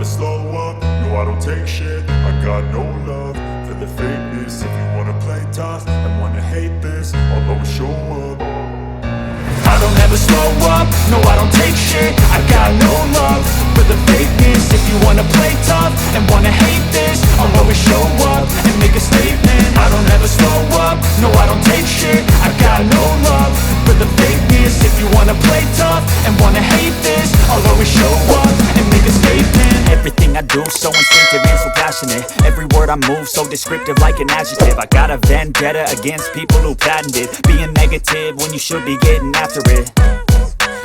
never slow up, no I don't take shit. I got no love for the fakeness. If you wanna play tough and wanna hate this, I'll always show up. I don't ever slow up, no I don't take shit. I got no love for the fakeness. If you wanna play tough and wanna hate this, I'll always show up and make a statement. I don't ever slow up, no I don't take shit. I got no love for the fakeness. If you wanna play tough and wanna hate this, I'll always show up and make a statement. Everything I do so instinctive and so passionate. Every word I move so descriptive like an adjective. I got a vendetta against people who patented being negative when you should be getting after it.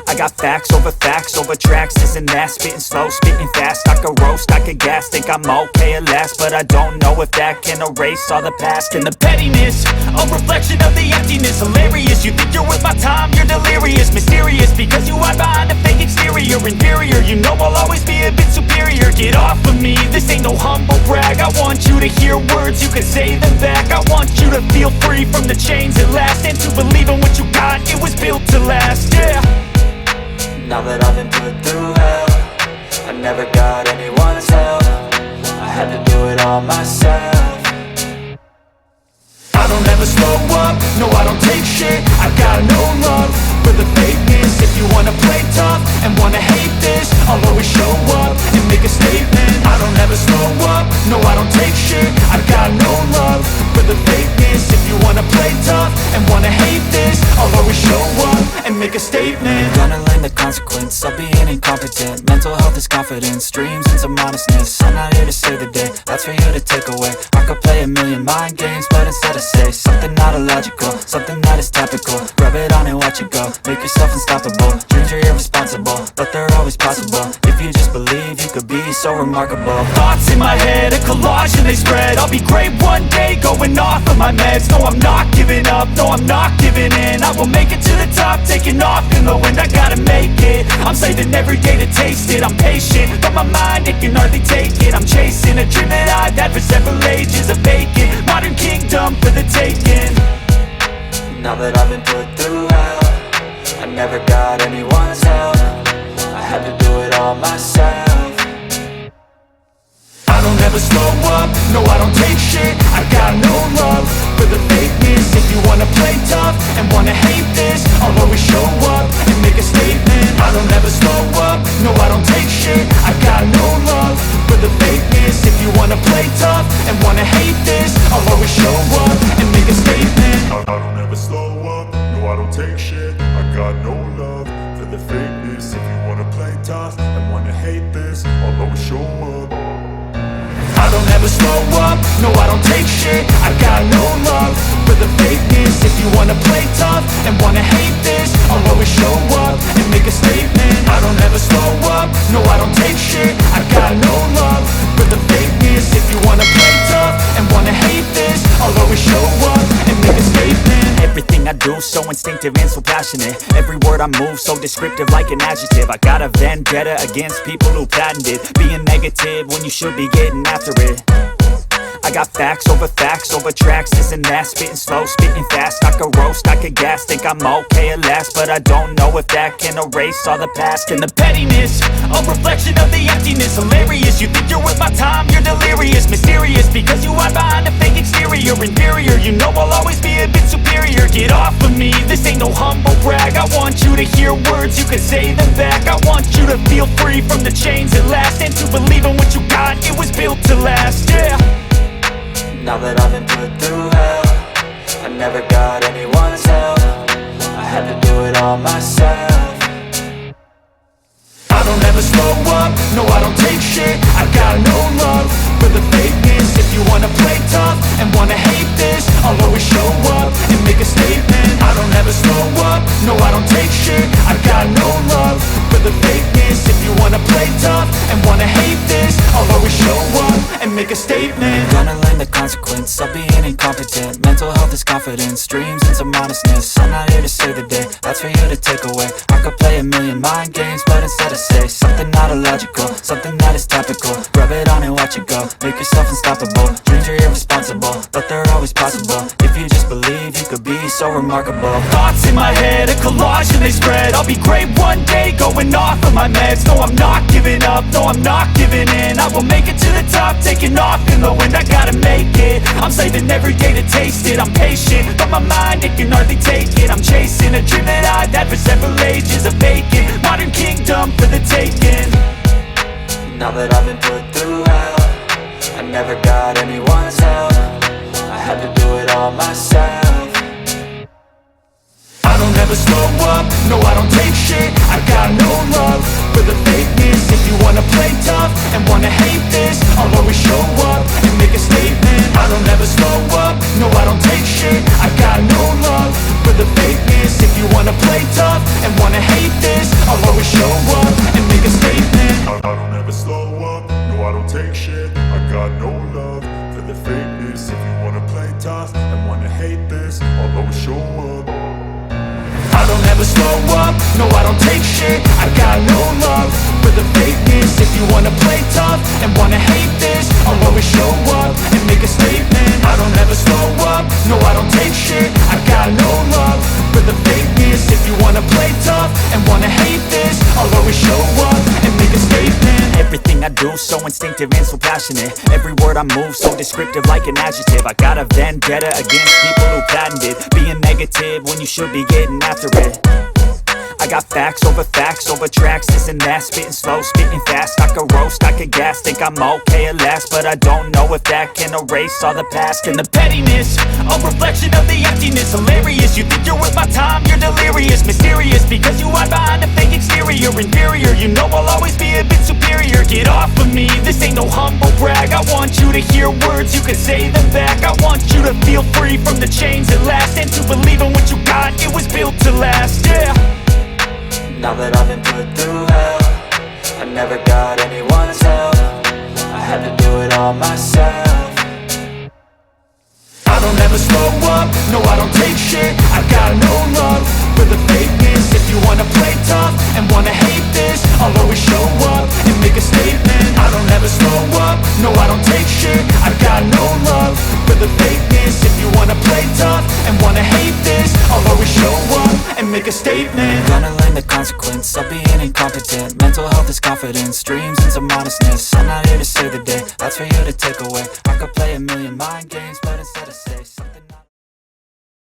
I got facts over tracks, this and that. Spitting slow, spitting fast. I could roast, I could gas. Think I'm okay at last, but I don't know if that can erase all the past. And the pettiness, a reflection of the emptiness. Hilarious, you think you're worth my time, you're delirious. Mysterious, because you hide behind a fake exterior. Inferior, you know I'll always be a bit superior. Get off of me, this ain't no humble brag. I want you to hear words, you can say them back. I want you to feel free from the chains at last, and to believe in what you got, it was built to last, yeah. Now that I've been put through hell, I never got anyone's help. I had to do it all myself. I don't ever slow up, no I don't take shit. I got no love for the fakeness. If you wanna play tough and wanna hate this, I'll always show up and make a statement. I don't ever slow up, no I don't take shit. I got no love for the fakeness. If you wanna play tough and wanna hate this, I'll always show up and make a statement. Gonna learn the consequence of being incompetent. Mental health is confidence, dreams into modestness. I'm not here to save the day, that's for you to take away. I could play a million mind games, but instead I say something not illogical, something that is topical. Rub it on and watch it go, make yourself unstoppable. Dreams are irresponsible, but they're always possible. If you just believe, you could be so remarkable. Thoughts in my head, a collage and they spread. I'll be great one day, going off of my meds. No, I'm not giving up, no, I'm not giving in. I will make it to the top, taking off in the wind. I gotta make it, I'm saving every day to taste it. I'm patient, but my mind, it can hardly take it. I'm chasing a dream that I've had for several ages. A vacant, modern kingdom for the taking. Now that I've been put through hell, I never got anyone's help. I had to do it all myself. I don't ever slow up, no I don't take shit. I got no love for the fakeness. If you wanna play tough and wanna hate this, I'll always show up and make a statement. I don't ever slow up, no I don't take shit. I got no love for the fakeness. If you wanna play tough and wanna hate this, I'll always show up and make a statement. I don't ever slow up, no I don't take shit. I got no love for the fakeness. If you wanna play tough and wanna hate this, I'll always show up. I don't ever slow up, no I don't take shit. I got no love for the fakeness. If you wanna play tough and wanna hate this, I'll always show up and make a statement. I don't ever slow up, no I don't take shit. I got no love for the fakeness. If you wanna play tough and wanna hate this, I'll always show up and make a statement. Everything I do so instinctive and so passionate. Every word I move so descriptive like an adjective. I got a vendetta against people who patented being negative when you should be getting after it. I got facts over tracks, this and that. Spitting slow, spitting fast. I could roast, I could gas. Think I'm okay at last, but I don't know if that can erase all the past. And the pettiness, a reflection of the emptiness. Hilarious, you think you're worth my time, you're delirious. Mysterious, because you hide behind a fake exterior. Inferior, you know I'll always be a bit superior. Get off of me, this ain't no humble brag. I want you to hear words, you can say them back. I want you to feel free from the chains at last, and to believe in what you got, it was built to last, yeah. Now that I've been put through hell, I never got anyone's help. I had to do it all myself. I don't ever slow up, no I don't take shit. I got no love for the fakeness. If you wanna play tough and wanna hate this, I'll always show up and make a statement. I don't ever slow up, no I don't take shit. I got no love for the fakeness. If you wanna play tough and wanna hate this, I'll always show up and make a statement. Gonna learn the consequence of being incompetent. Mental health is confidence, dreams into modestness. I'm not here to save the day, that's for you to take away. I could play a million mind games, but instead I say something not illogical, something that is topical. Rub it on and watch it go, make yourself unstoppable. Dreams are irresponsible, but they're always possible. If you just believe, you could be so remarkable. Thoughts in my head, a collage and they spread. I'll be great one day, going off of my meds. No, I'm not giving up, no, no, I'm not giving in. I will make it to the top, taking off in the wind. I gotta make it, I'm saving every day to taste it. I'm patient, but my mind, it can hardly take it. I'm chasing a dream that I've had for several ages. A vacant, modern kingdom for the taking. Now that I've been put through hell, I never got anyone's help. I had to do it all myself. I don't ever slow up, no I don't take shit. I got no love for the fakeness. If you wanna play tough and wanna hate this, I'll always show up and make a statement. I don't ever slow up, no I don't take shit. I got no love for the fakeness. If you wanna play tough and wanna hate this, I'll always show up and make a statement. I don't ever slow up, no I don't take shit. I got no love for the fakeness. If you wanna play tough and wanna hate this, I'll always show up. I don't ever slow up, no I don't take shit. I got no love for the fakeness. If you wanna play tough and wanna hate this, I'll always show up and make a statement. I don't ever slow up, no I don't take shit. I got no love for the fakeness. If you wanna play tough and wanna hate this, I'll always show up and make a statement. Everything I do so instinctive and so passionate. Every word I move so descriptive like an adjective. I got a vendetta against people who patented being negative when you should be getting after it. I got facts over tracks, this and that. Spitting slow, spitting fast, I could roast, I could gas. Think I'm okay at last, but I don't know if that can erase all the past. And the pettiness, a reflection of the emptiness. Hilarious, you think you're worth my time, you're delirious. Mysterious, because you hide behind a fake exterior. Inferior, you know I'll always be a bit superior. Get off of me, this ain't no humble brag. I want you to hear words, you can say them back. I want you to feel free from the chains at last, and to believe in what you got, it was built to last, yeah. Now that I've been put through hell, I never got anyone's help. I had to do it all myself. I don't ever slow up, no I don't take shit. I got no love for the fakeness. If you wanna play tough and wanna hate this, I'll always show up and make a statement. I don't ever slow up, no I don't take shit. I got no love for the fakeness. If you wanna play tough and wanna hate this, I'll always show up and make a statement. Gonna learn the consequence of being incompetent. Mental health is confidence, dreams and some modestness. I'm not here to save the day, that's for you to take away. I could play a million mind games, but instead I say something